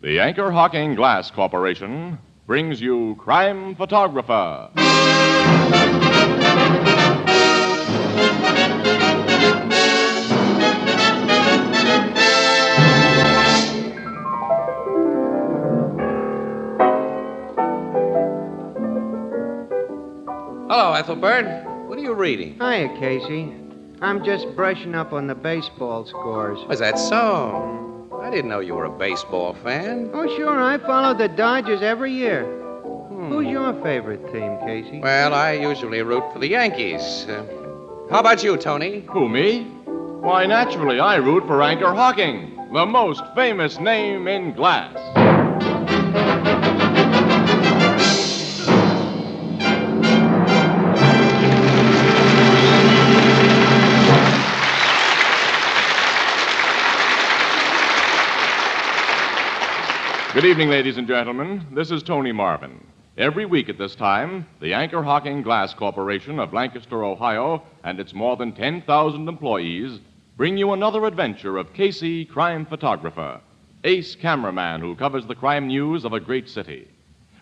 The Anchor Hocking Glass Corporation brings you Crime Photographer. Hello, Ethelbert. What are you reading? Hiya, Casey. I'm just brushing up on the baseball scores. Was that so? I didn't know you were a baseball fan. Oh, sure, I follow the Dodgers every year. Who's your favorite team, Casey? Well, I usually root for the Yankees. How about you, Tony? Who, me? Why, naturally, I root for Anchor Hocking, the most famous name in glass. Good evening, ladies and gentlemen. This is Tony Marvin. Every week at this time, the Anchor Hocking Glass Corporation of Lancaster, Ohio, and its more than 10,000 employees bring you another adventure of Casey, crime photographer, ace cameraman who covers the crime news of a great city.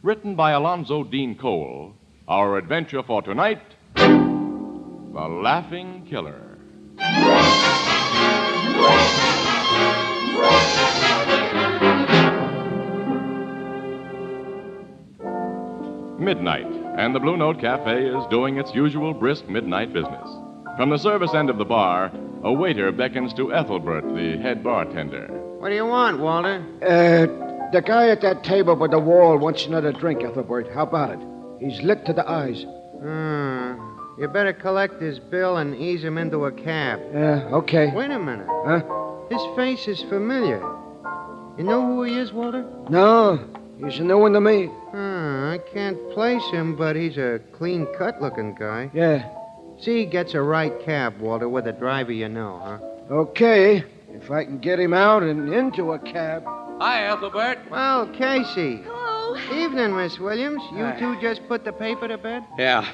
Written by Alonzo Dean Cole, our adventure for tonight, The Laughing Killer. Midnight, and the Blue Note Cafe is doing its usual brisk midnight business. From the service end of the bar, a waiter beckons to Ethelbert, the head bartender. What do you want, Walter? The guy at that table by the wall wants another drink, Ethelbert. How about it? He's lit to the eyes. You better collect his bill and ease him into a cab. Okay. Wait a minute. Huh? His face is familiar. You know who he is, Walter? No, he's a new one to me. I can't place him, but he's a clean-cut looking guy. Yeah. See, he gets a right cab, Walter, with a driver you know, huh? Okay, if I can get him out and into a cab. Hi, Ethelbert. Well, Casey. Hello. Evening, Miss Williams. You Hi. two just put the paper to bed? Yeah,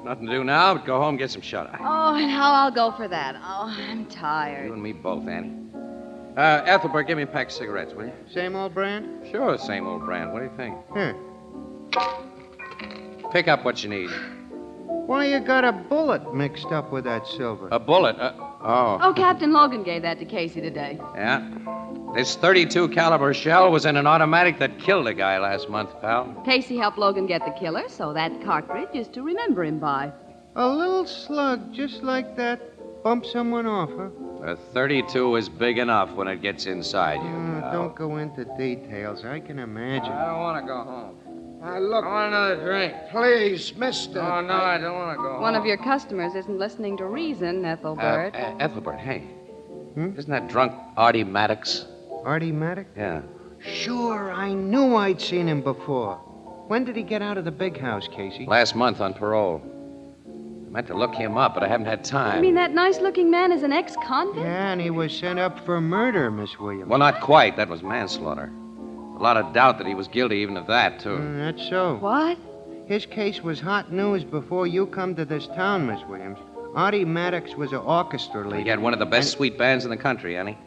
nothing to do now but go home and get some shut-eye. Oh, and how I'll go for that. Oh, I'm You tired. and me both, Annie. Ethelbert, give me a pack of cigarettes, will you? Same old brand? Sure, same old brand. What do you think? Here. Pick up what you need. Why you got a bullet mixed up with that silver? A bullet. Oh, Captain Logan gave that to Casey today. Yeah. This .32 caliber shell was in an automatic that killed a guy last month, pal. Casey helped Logan get the killer, so that cartridge is to remember him by. A little slug just like that bumped someone off, huh? A .32 is big enough when it gets inside you. pal. Don't go into details. I can imagine. I don't want to go home. Look, I want another drink. please, mister. Oh, no, I don't want to go home. One of your customers isn't listening to reason, Ethelbert. Ethelbert, hey. Isn't that drunk Arty Maddox? Arty Maddox? Yeah. Sure, I knew I'd seen him before. When did he get out of the big house, Casey? Last month on parole. I meant to look him up, but I haven't had time. You mean that nice-looking man is an ex-convict? Yeah, and he was sent up for murder, Miss Williams. Well, not quite. That was manslaughter. A lot of doubt that he was guilty even of that, too. That's so. What? His case was hot news before you come to this town, Miss Williams. Arty Maddox was an orchestra leader. He had one of the best sweet bands in the country, Annie.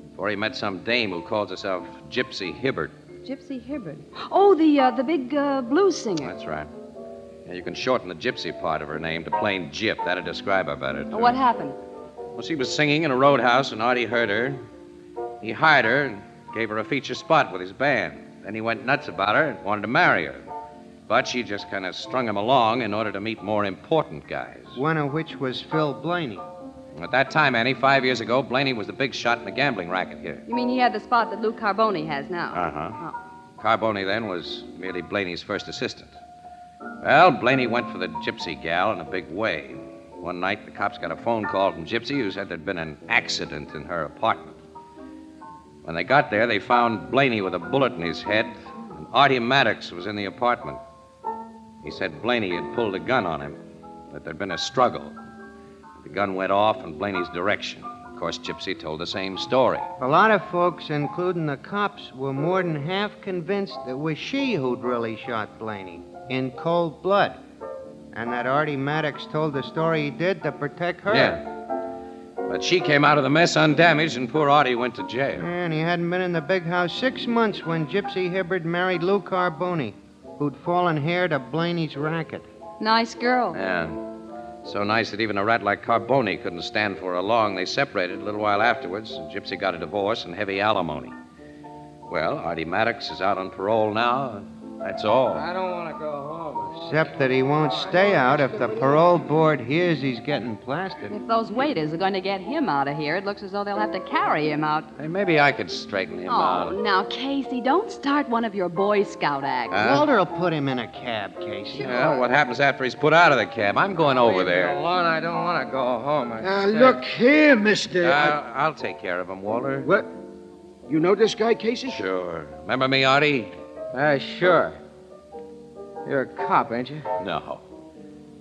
Before he met some dame who calls herself Gypsy Hibbert. Gypsy Hibbert. Oh, the big blues singer. That's right. Yeah, you can shorten the gypsy part of her name to plain Gyp. That'd describe her better, too. What happened? Well, she was singing in a roadhouse, and Arty heard her. He hired her and gave her a feature spot with his band. Then he went nuts about her and wanted to marry her. But she just kind of strung him along in order to meet more important guys. One of which was Phil Blaney. At that time, Annie, 5 years ago, Blaney was the big shot in the gambling racket here. You mean he had the spot that Lou Carboni has now? Uh-huh. Oh. Carboni then was merely Blaney's first assistant. Well, Blaney went for the gypsy gal in a big way. One night, the cops got a phone call from Gypsy who said there'd been an accident in her apartment. When they got there, they found Blaney with a bullet in his head, and Arty Maddox was in the apartment. He said Blaney had pulled a gun on him, that there'd been a struggle. The gun went off in Blaney's direction. Of course, Gypsy told the same story. A lot of folks, including the cops, were more than half convinced it was she who'd really shot Blaney in cold blood. And that Arty Maddox told the story he did to protect her. Yeah. But she came out of the mess undamaged, and poor Arty went to jail. And he hadn't been in the big house 6 months when Gypsy Hibbard married Lou Carboni, who'd fallen heir to Blaney's racket. Nice girl. Yeah. So nice that even a rat like Carboni couldn't stand for her long. They separated a little while afterwards. Gypsy got a divorce and heavy alimony. Well, Arty Maddox is out on parole now. That's all. I don't want to go home. Except that he won't stay out if the parole board hears he's getting plastered. If those waiters are going to get him out of here, it looks as though they'll have to carry him out. Hey, maybe I could straighten him out. Oh, now, Casey, don't start one of your Boy Scout acts. Walter will put him in a cab, Casey. Well, what happens after he's put out of the cab? I'm going over Leave me there. alone. I don't want to go home. Now, look here, mister. I'll take care of him, Walter. What? You know this guy, Casey? Sure. Remember me, Arty? Sure. You're a cop, ain't you? No.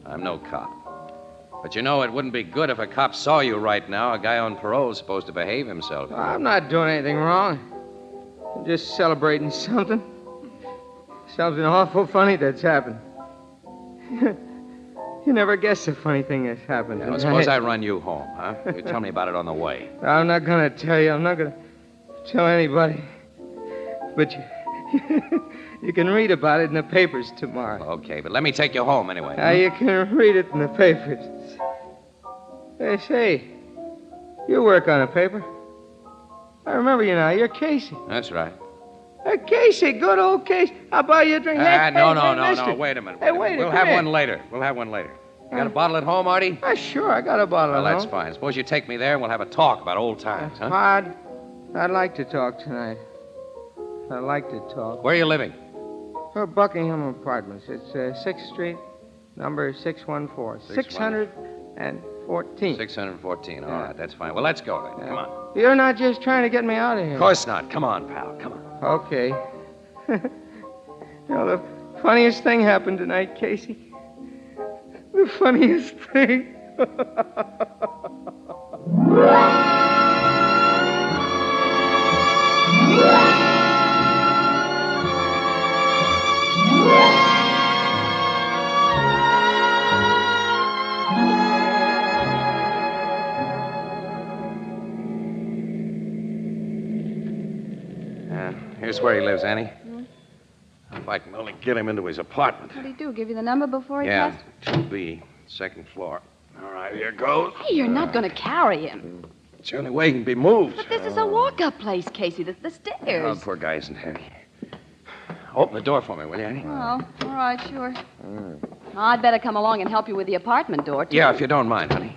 I'm no cop. But you know, it wouldn't be good if a cop saw you right now. A guy on parole is supposed to behave himself. I'm not doing anything wrong. I'm just celebrating something. Something awful funny that's happened. You never guess the funny thing that's happened. Well, suppose I run you home, huh? You tell me about it on the way. I'm not going to tell you. I'm not going to tell anybody. But you can read about it in the papers tomorrow. Okay, but let me take you home anyway. Now, you can read it in the papers. Hey, say, you work on a paper. I remember you now. You're Casey. That's right. Hey, Casey, good old Casey. I'll buy you a drink. No, mister. wait a minute. Hey, wait a minute. We'll have one later. You got a bottle at home, Arty? Sure, I got a bottle Well, at that's home. fine. Suppose you take me there and we'll have a talk about old times, huh? I'd like to talk tonight. I'd like to talk. Where are you living? Buckingham Apartments. It's 6th Street, number 614. 614. 614. All right, that's fine. Well, let's go then. Come on. You're not just trying to get me out of here. Of course not. Come on, pal. Come on. Okay. You know, the funniest thing happened tonight, Casey. The funniest thing. Here's where he lives, Annie. If I can only get him into his apartment. What'd he do, give you the number before he Yeah, passed? 2B, second floor. All right, here goes. Hey, you're not going to carry him. It's the only way he can be moved. But this is a walk-up place, Casey. The Oh, stairs. poor guy isn't heavy. Open the door for me, will you, Annie? Oh, all right, sure. I'd better come along and help you with the apartment door, too. Yeah, if you don't mind, honey.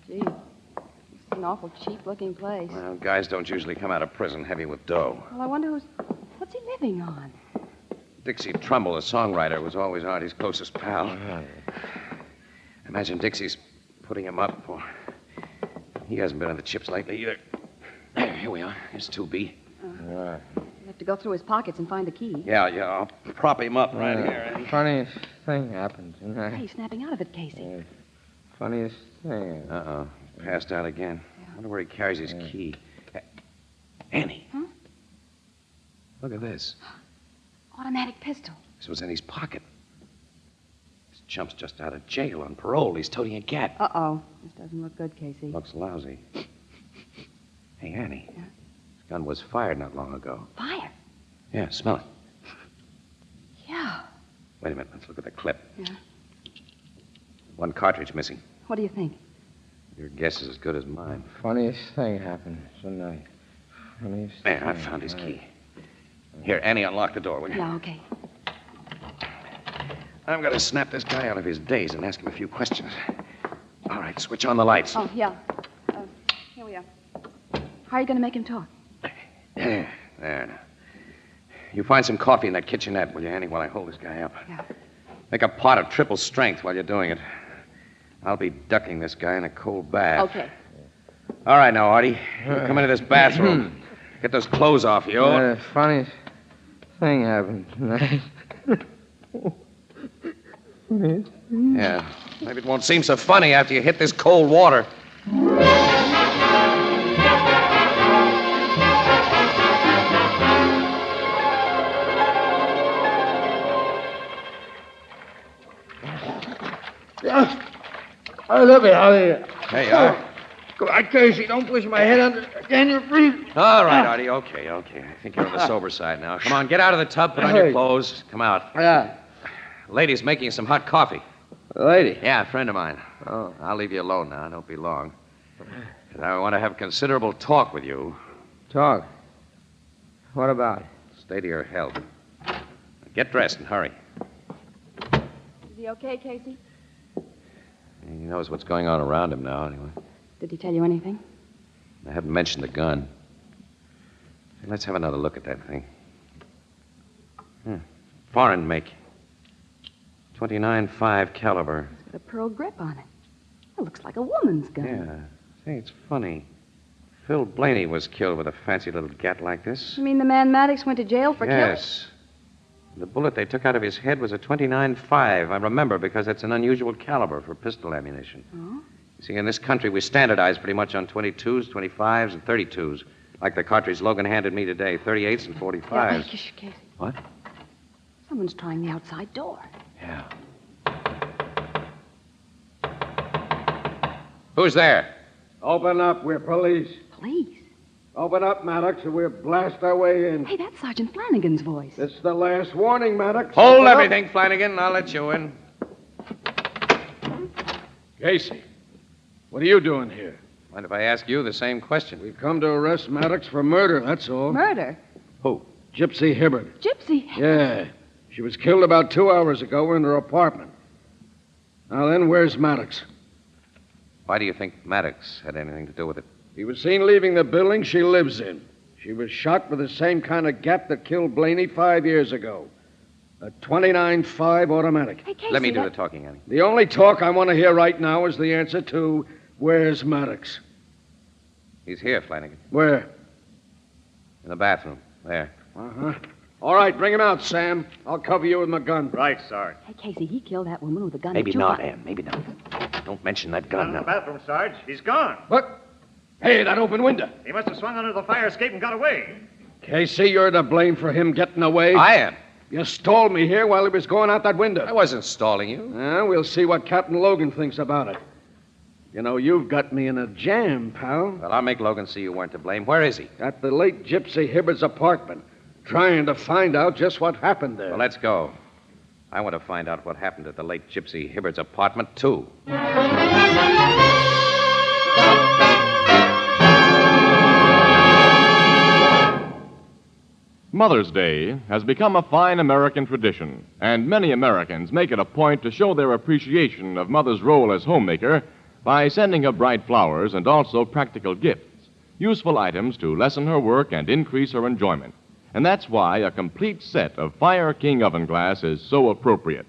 Gee, this is an awful cheap-looking place. Well, guys don't usually come out of prison heavy with dough. Well, I wonder what's he living on? Dixie Trumbull, the songwriter, was always Artie's closest pal. Imagine Dixie's putting him up for... He hasn't been on the chips lately either. There, here we are. Here's 2B. You'll have to go through his pockets and find the key. Yeah, I'll prop him up right here. Annie. Funniest thing happened tonight. Hey, snapping out of it, Casey. Funniest thing. Uh-oh. Passed out again. I wonder where he carries his key. Annie. Huh? Look at this. Automatic pistol. This was in his pocket. This chump's just out of jail on parole. He's toting a gat. Uh-oh. This doesn't look good, Casey. Looks lousy. Hey, Annie. Yeah? This gun was fired not long ago. Fire. Yeah, smell it. Yeah. Wait a minute. Let's look at the clip. Yeah. One cartridge missing. What do you think? Your guess is as good as mine. Funniest thing happened tonight. Funniest There, thing. I found his key. Here, Annie, unlock the door, will you? Yeah, okay. I'm going to snap this guy out of his daze and ask him a few questions. All right, switch on the lights. Oh, yeah. Here we are. How are you going to make him talk? There now. You find some coffee in that kitchenette, will you, Annie, while I hold this guy up? Yeah. Make a pot of triple strength while you're doing it. I'll be ducking this guy in a cold bath. Okay. All right, now, Arty. You come into this bathroom. Get those clothes off you. The funniest thing happened tonight. Yeah. Maybe it won't seem so funny after you hit this cold water. I love it, Arty. There you are. Come on, Casey, don't push my head under. Again, you're breathing. All right, Arty, okay. I think you're on the sober side now. Come on, get out of the tub, put on your clothes. Come out. Yeah. Lady's making you some hot coffee. Lady. Yeah, a friend of mine. Oh, I'll leave you alone now. Don't be long. 'Cause I want to have considerable talk with you. Talk. What about? Stay to your health. Get dressed and hurry. Is he okay, Casey? He knows what's going on around him now, anyway. Did he tell you anything? I haven't mentioned the gun. Hey, let's have another look at that thing. Foreign make. 29.5 caliber. It's got a pearl grip on it. It looks like a woman's gun. Yeah. Say, it's funny. Phil Blaney was killed with a fancy little gat like this. You mean the man Maddox went to jail for killing? Yes. The bullet they took out of his head was a 29.5. I remember because it's an unusual caliber for pistol ammunition. Oh? You see, in this country, we standardize pretty much on 22s, 25s, and 32s. Like the cartridge Logan handed me today, 38s and 45s. Yeah, Casey. What? Someone's trying the outside door. Yeah. Who's there? Open up. We're police. Police? Open up, Maddox, or we'll blast our way in. Hey, that's Sergeant Flanagan's voice. It's the last warning, Maddox. Hold Open up. everything, Flanagan. I'll let you in. Casey, what are you doing here? Mind if I ask you the same question? We've come to arrest Maddox for murder, that's all. Murder? Who? Gypsy Hibbert. Gypsy? Yeah. She was killed about 2 hours ago in her apartment. Now then, where's Maddox? Why do you think Maddox had anything to do with it? He was seen leaving the building she lives in. She was shot with the same kind of gat that killed Blaney 5 years ago. A 29.5 automatic. Hey, Casey, Let me do the talking, Annie. The only talk I want to hear right now is the answer to where's Maddox? He's here, Flanagan. Where? In the bathroom. There. Uh-huh. All right, bring him out, Sam. I'll cover you with my gun. Right, Sarge. Hey, Casey, he killed that woman with a gun. Maybe that you not, got. Ann. Maybe not. Don't mention that Not gun in the now. bathroom, Sarge. He's gone. What? Hey, that open window. He must have swung under the fire escape and got away. Casey, you're to blame for him getting away. I am. You stalled me here while he was going out that window. I wasn't stalling you. We'll see what Captain Logan thinks about it. You know, you've got me in a jam, pal. Well, I'll make Logan see you weren't to blame. Where is he? At the late Gypsy Hibbert's apartment, trying to find out just what happened there. Well, let's go. I want to find out what happened at the late Gypsy Hibbert's apartment, too. Mother's Day has become a fine American tradition, and many Americans make it a point to show their appreciation of Mother's role as homemaker by sending her bright flowers and also practical gifts, useful items to lessen her work and increase her enjoyment. And that's why a complete set of Fire King oven glass is so appropriate.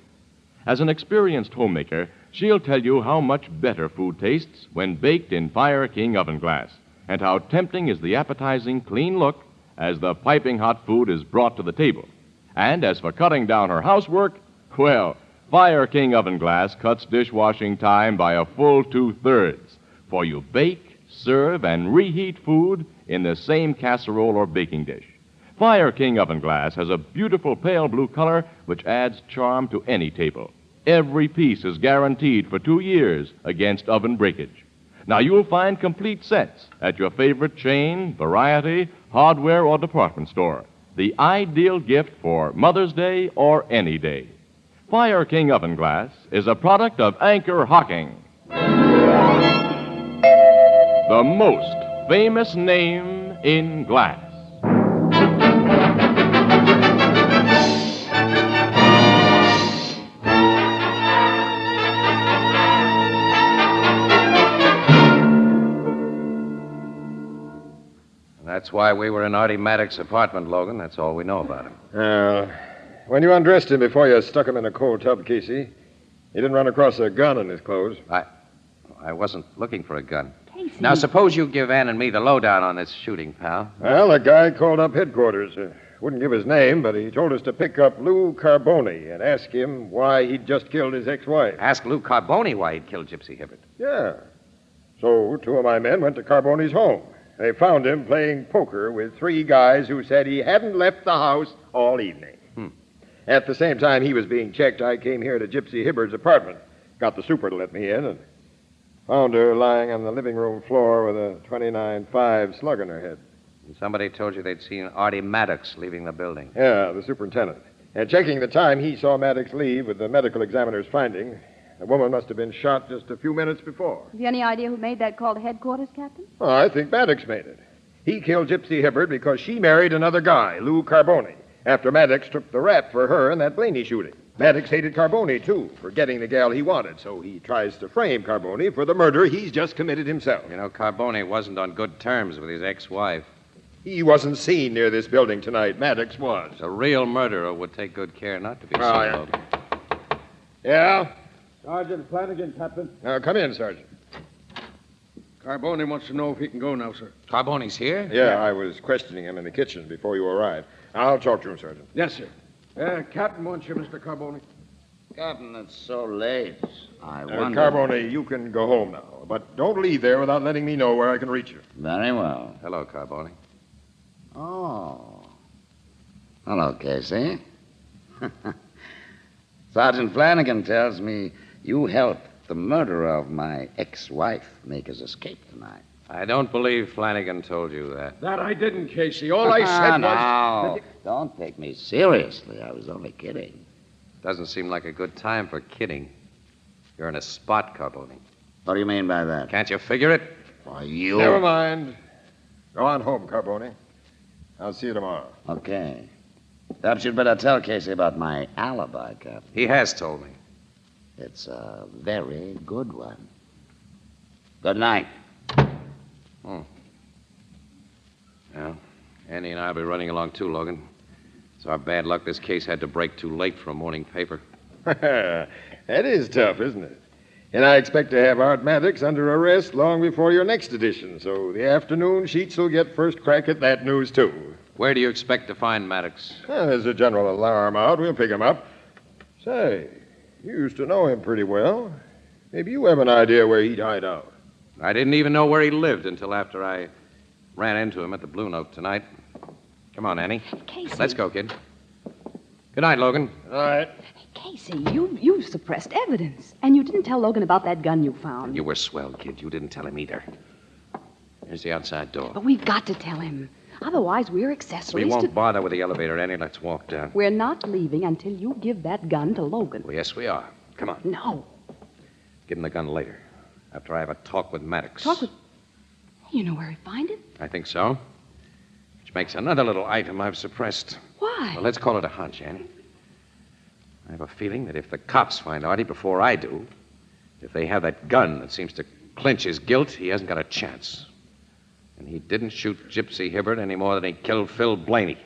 As an experienced homemaker, she'll tell you how much better food tastes when baked in Fire King oven glass, and how tempting is the appetizing, clean look as the piping hot food is brought to the table. And as for cutting down her housework, well, Fire King oven glass cuts dishwashing time by a full 2/3, for you bake, serve, and reheat food in the same casserole or baking dish. Fire King oven glass has a beautiful pale blue color which adds charm to any table. Every piece is guaranteed for 2 years against oven breakage. Now, you'll find complete sets at your favorite chain, variety, hardware, or department store. The ideal gift for Mother's Day or any day. Fire King oven glass is a product of Anchor Hocking, the most famous name in glass. That's why we were in Arty Maddox's apartment, Logan. That's all we know about him. When you undressed him before you stuck him in a cold tub, Casey, he didn't run across a gun in his clothes. I wasn't looking for a gun. Casey. Now, suppose you give Ann and me the lowdown on this shooting, pal. Well, a guy called up headquarters. Wouldn't give his name, but he told us to pick up Lou Carboni and ask him why he'd just killed his ex-wife. Ask Lou Carboni why he'd killed Gypsy Hibbert. Yeah. So 2 of my men went to Carboni's home. They found him playing poker with 3 guys who said he hadn't left the house all evening. At the same time he was being checked, I came here to Gypsy Hibbert's apartment. Got the super to let me in, and Found her lying on the living room floor with a 29.5 slug in her head. And somebody told you they'd seen Arty Maddox leaving the building. Yeah, the superintendent. And checking the time he saw Maddox leave with the medical examiner's finding, the woman must have been shot just a few minutes before. Have you any idea who made that call to headquarters, Captain? Oh, I think Maddox made it. He killed Gypsy Hibbert because she married another guy, Lou Carboni, after Maddox took the rap for her in that Blaney shooting. Maddox hated Carboni, too, for getting the gal he wanted, so he tries to frame Carboni for the murder he's just committed himself. You know, Carboni wasn't on good terms with his ex-wife. He wasn't seen near this building tonight. Maddox was. A real murderer would take good care not to be seen. yeah. Logan. Yeah? Sergeant Flanagan, Captain. Come in, Sergeant. Carboni wants to know if he can go now, sir. Carboni's here? Yeah, I was questioning him in the kitchen before you arrived. I'll talk to him, Sergeant. Yes, sir. Captain wants you, Mr. Carboni. Captain, it's so late. I wonder... Carboni, you can go home now, but don't leave there without letting me know where I can reach you. Very well. Hello, Carboni. Oh. Hello, Casey. Sergeant Flanagan tells me you helped the murderer of my ex-wife make his escape tonight. I don't believe Flanagan told you that. That I didn't, Casey. All I said was... No, don't take me seriously. I was only kidding. Doesn't seem like a good time for kidding. You're in a spot, Carboni. What do you mean by that? Can't you figure it? Why, you... Never mind. Go on home, Carboni. I'll see you tomorrow. Okay. Perhaps you'd better tell Casey about my alibi, Captain. He has told me. It's a very good one. Good night. Well, Andy and I will be running along too, Logan. It's our bad luck this case had to break too late for a morning paper. That is tough, isn't it? And I expect to have Art Maddox under arrest long before your next edition, so the afternoon sheets will get first crack at that news, too. Where do you expect to find Maddox? Well, there's a general alarm out. We'll pick him up. Say, you used to know him pretty well. Maybe you have an idea where he'd hide out. I didn't even know where he lived until after I ran into him at the Blue Note tonight. Come on, Annie. Casey. Let's go, kid. Good night, Logan. All right. Casey, you suppressed evidence. And you didn't tell Logan about that gun you found. You were swell, kid. You didn't tell him either. Here's the outside door. But we've got to tell him. Otherwise, we're accessories We won't to... bother with the elevator, Annie. Let's walk down. We're not leaving until you give that gun to Logan. Well, yes, we are. Come on. No. Give him the gun later, after I have a talk with Maddox. Talk with... You know where he'd find it? I think so. Which makes another little item I've suppressed. Why? Well, let's call it a hunch, Annie. I have a feeling that if the cops find Arty before I do, if they have that gun that seems to clinch his guilt, he hasn't got a chance. And he didn't shoot Gypsy Hibbert any more than he killed Phil Blaney.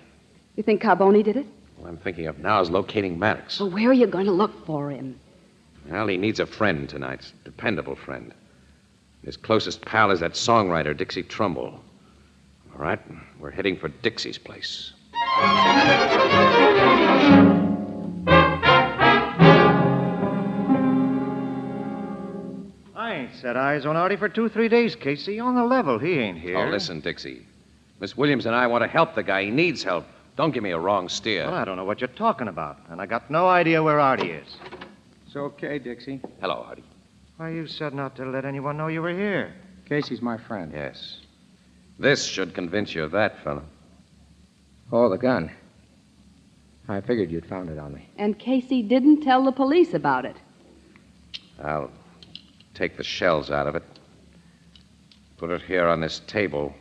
You think Carboni did it? All I'm thinking of now is locating Maddox. Well, where are you going to look for him? Well, he needs a friend tonight, a dependable friend. His closest pal is that songwriter, Dixie Trumbull. All right, we're heading for Dixie's place. I ain't set eyes on Arty for 2-3 days, Casey. On the level, he ain't here. Oh, listen, Dixie. Miss Williams and I want to help the guy. He needs help. Don't give me a wrong steer. Well, I don't know what you're talking about, and I got no idea where Arty is. It's okay, Dixie. Hello, Arty. Why, you said not to let anyone know you were here. Casey's my friend. Yes. This should convince you of that, fella. Oh, the gun. I figured you'd found it on me. And Casey didn't tell the police about it. I'll take the shells out of it. Put it here on this table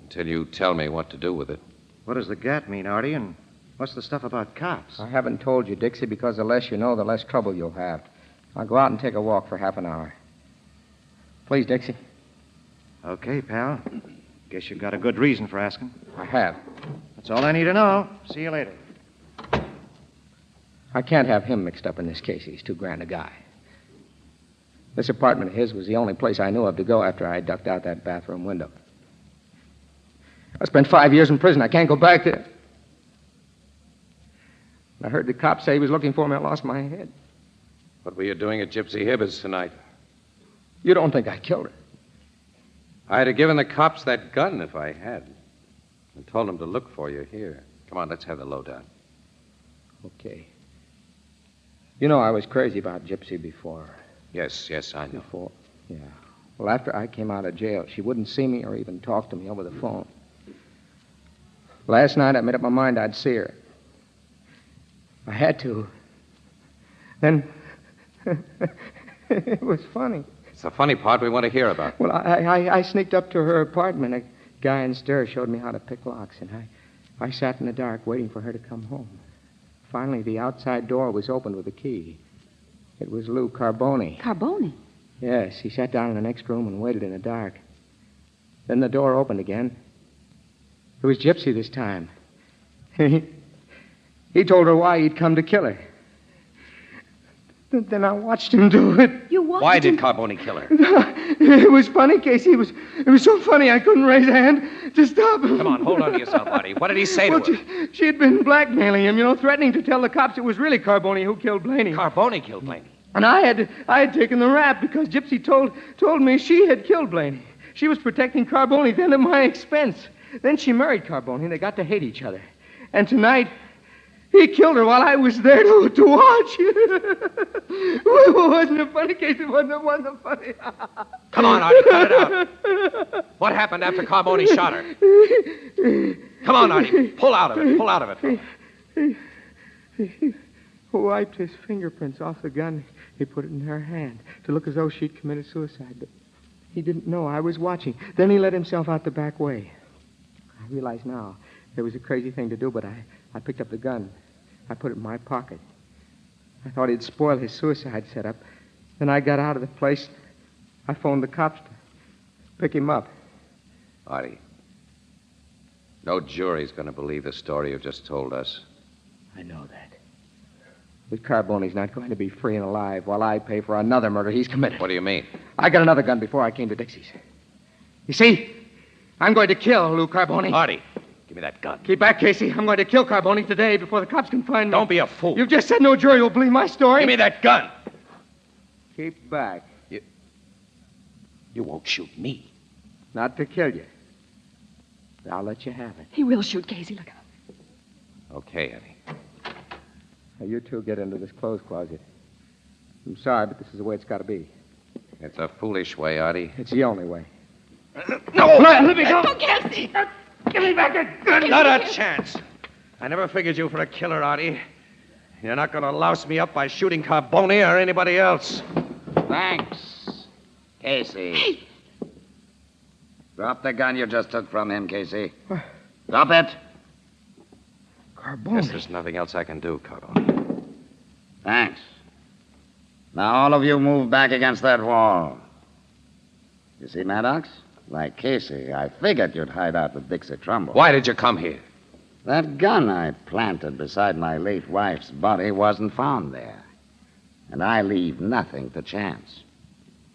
until you tell me what to do with it. What does the gat mean, Arty, and what's the stuff about cops? I haven't told you, Dixie, because the less you know, the less trouble you'll have. I'll go out and take a walk for half an hour. Please, Dixie. Okay, pal. Guess you've got a good reason for asking. I have. That's all I need to know. See you later. I can't have him mixed up in this case. He's too grand a guy. This apartment of his was the only place I knew of to go after I ducked out that bathroom window. I spent 5 years in prison. I can't go back there. I heard the cop say he was looking for me. I lost my head. What were you doing at Gypsy Hibbert's tonight? You don't think I killed her? I'd have given the cops that gun if I had. And told them to look for you here. Come on, let's have the lowdown. Okay. You know, I was crazy about Gypsy before. Yes, I know. Yeah. Well, after I came out of jail, she wouldn't see me or even talk to me over the phone. Last night, I made up my mind I'd see her. I had to. Then, it was funny. It's the funny part we want to hear about. Well, I sneaked up to her apartment. A guy in stir showed me how to pick locks, and I sat in the dark waiting for her to come home. Finally, the outside door was opened with a key. It was Lou Carboni. Carboni? Yes, he sat down in the next room and waited in the dark. Then the door opened again. It was Gypsy this time. He told her why he'd come to kill her. Then I watched him do it. You watched Why him? did Carboni kill her? It was funny, Casey. It was so funny I couldn't raise a hand to stop him. Come on, hold on to yourself, Arty. What did he say to her? She had been blackmailing him, threatening to tell the cops it was really Carboni who killed Blaney. Carboni killed Blaney. And I had taken the rap because Gypsy told me she had killed Blaney. She was protecting Carboni then at my expense. Then she married Carboni, and they got to hate each other. And tonight, he killed her while I was there to watch. Wasn't it funny, Casey? Wasn't it funny? Come on, Arty, cut it out. What happened after Carboni shot her? Come on, Arty, pull out of it. Pull out of it. He wiped his fingerprints off the gun. He put it in her hand to look as though she'd committed suicide. But he didn't know I was watching. Then he let himself out the back way. I realize now it was a crazy thing to do, but I picked up the gun. I put it in my pocket. I thought he'd spoil his suicide setup. Then I got out of the place. I phoned the cops to pick him up. Arty, no jury's going to believe the story you've just told us. I know that. But Carboni's not going to be free and alive while I pay for another murder he's committed. What do you mean? I got another gun before I came to Dixie's. You see, I'm going to kill Lou Carboni. Arty, give me that gun. Keep back, Casey. I'm going to kill Carboni today before the cops can find me. Don't be a fool. You've just said no jury will believe my story. Give me that gun. Keep back. You won't shoot me. Not to kill you. I'll let you have it. He will shoot Casey. Look out. Okay, Arty. Now, you two get into this clothes closet. I'm sorry, but this is the way it's got to be. It's a foolish way, Arty. It's the only way. No! Let me go! Casey! Give me back that gun! Not a chance. I never figured you for a killer, Arty. You're not going to louse me up by shooting Carboni or anybody else. Thanks, Casey. Hey. Drop the gun you just took from him, Casey. Drop it. Carboni. Guess there's nothing else I can do, Carboni. Thanks. Now all of you move back against that wall. You see, Maddox? Like Casey, I figured you'd hide out with Dixie Trumbull. Why did you come here? That gun I planted beside my late wife's body wasn't found there. And I leave nothing to chance.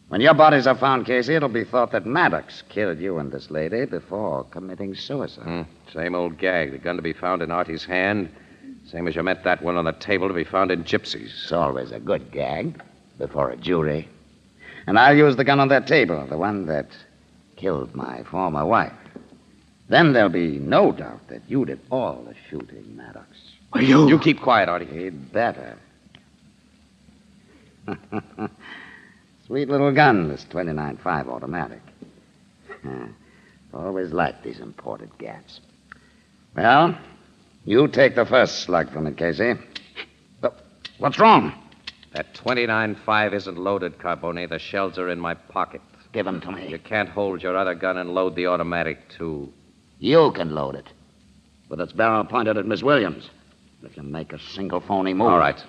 When your bodies are found, Casey, it'll be thought that Maddox killed you and this lady before committing suicide. Same old gag. The gun to be found in Arty's hand. Same as you meant that one on the table to be found in Gypsy's. It's always a good gag before a jury. And I'll use the gun on that table, the one that killed my former wife. Then there'll be no doubt that you did all the shooting, Maddox. You keep quiet, Arty. He'd better. Sweet little gun, this 29.5 automatic. Always liked these imported gaps. Well, you take the first slug from it, Casey. What's wrong? That 29.5 isn't loaded, Carboni. The shells are in my pocket. Give them to me. You can't hold your other gun and load the automatic, too. You can load it. With its barrel pointed at Miss Williams. If you make a single phony move. All right.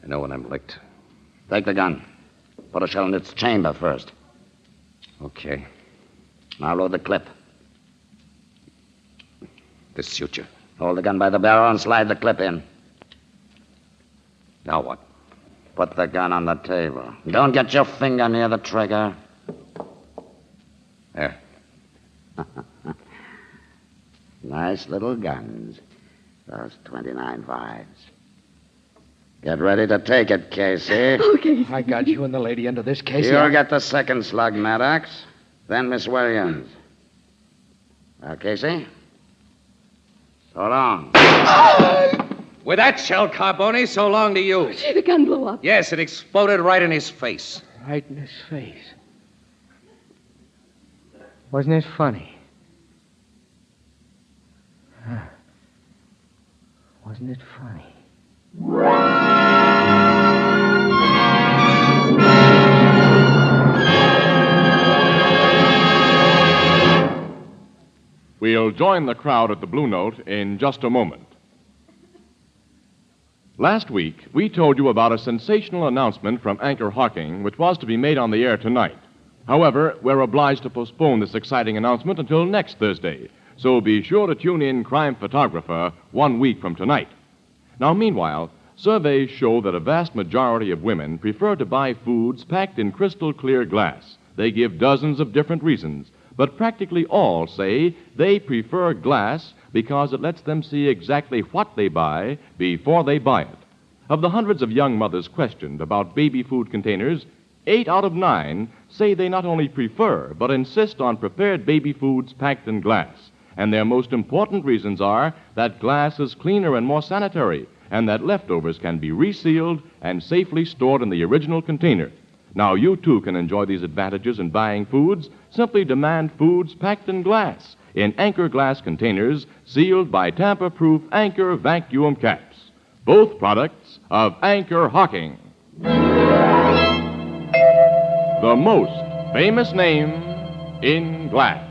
I know when I'm licked. Take the gun. Put a shell in its chamber first. Okay. Now load the clip. This suits you. Hold the gun by the barrel and slide the clip in. Now what? Put the gun on the table. Don't get your finger near the trigger. There. Nice little guns. Those 29.5s. Get ready to take it, Casey. Okay. I got you and the lady into this, Casey. You'll get the second slug, Maddox. Then Miss Williams. Well, Casey? So long. With that shell, Carboni, so long to you. Gee, the gun blew up. Yes, it exploded right in his face. right in his face. Wasn't it funny? Huh. Wasn't it funny? We'll join the crowd at the Blue Note in just a moment. Last week, we told you about a sensational announcement from Anchor Hocking, which was to be made on the air tonight. However, we're obliged to postpone this exciting announcement until next Thursday, so be sure to tune in Crime Photographer 1 week from tonight. Now, meanwhile, surveys show that a vast majority of women prefer to buy foods packed in crystal clear glass. They give dozens of different reasons, but practically all say they prefer glass because it lets them see exactly what they buy before they buy it. Of the hundreds of young mothers questioned about baby food containers, 8 out of 9 say they not only prefer, but insist on prepared baby foods packed in glass. And their most important reasons are that glass is cleaner and more sanitary, and that leftovers can be resealed and safely stored in the original container. Now, you too can enjoy these advantages in buying foods. Simply demand foods packed in glass, in Anchor glass containers sealed by tamper-proof Anchor vacuum caps. Both products of Anchor Hocking. The most famous name in glass.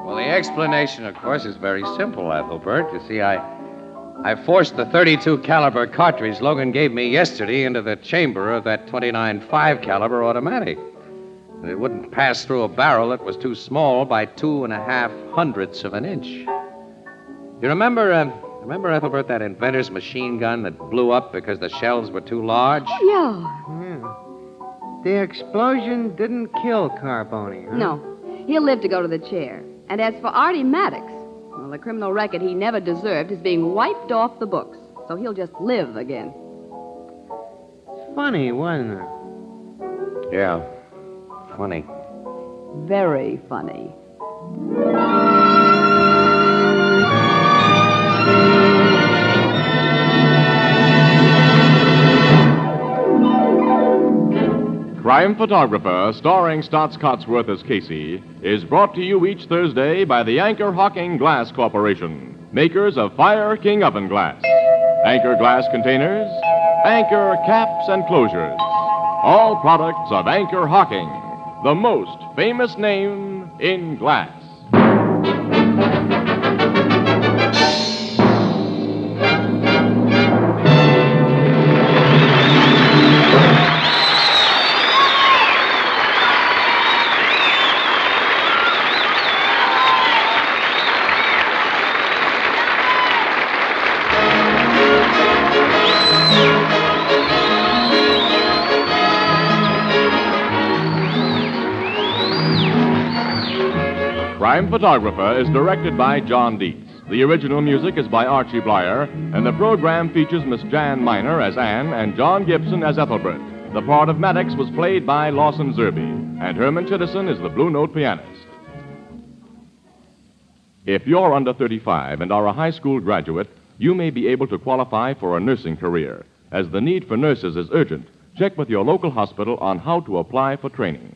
Well, the explanation, of course, is very simple, Ethelbert. You see, I forced the .32 caliber cartridge Logan gave me yesterday into the chamber of that .29.5 caliber automatic. It wouldn't pass through a barrel that was too small by 2.5 hundredths of an inch. You remember, Ethelbert, that inventor's machine gun that blew up because the shells were too large? Yeah. The explosion didn't kill Carboni, huh? No. He'll live to go to the chair. And as for Arty Maddox, well, the criminal record he never deserved is being wiped off the books. So he'll just live again. Funny, wasn't it? Yeah. Funny. Very funny. Crime Photographer, starring Stotts Cotsworth as Casey, is brought to you each Thursday by the Anchor Hocking Glass Corporation, makers of Fire King oven glass, Anchor glass containers, Anchor caps and closures. All products of Anchor Hocking, the most famous name in glass. Crime Photographer is directed by John Dietz. The original music is by Archie Blyer, and the program features Miss Jan Miner as Anne and John Gibson as Ethelbert. The part of Maddox was played by Lawson Zerby, and Herman Chittison is the Blue Note pianist. If you're under 35 and are a high school graduate, you may be able to qualify for a nursing career. As the need for nurses is urgent, check with your local hospital on how to apply for training.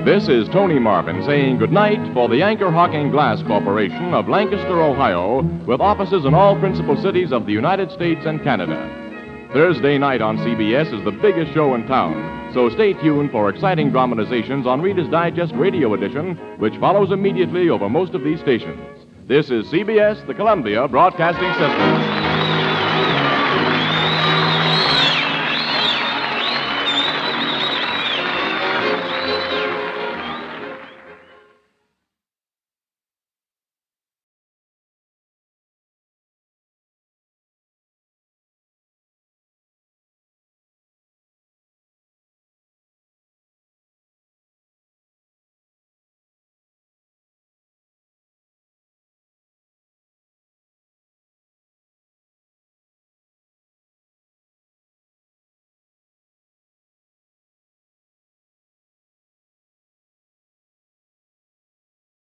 This is Tony Marvin saying goodnight for the Anchor Hocking Glass Corporation of Lancaster, Ohio, with offices in all principal cities of the United States and Canada. Thursday night on CBS is the biggest show in town, so stay tuned for exciting dramatizations on Reader's Digest Radio Edition, which follows immediately over most of these stations. This is CBS, the Columbia Broadcasting System.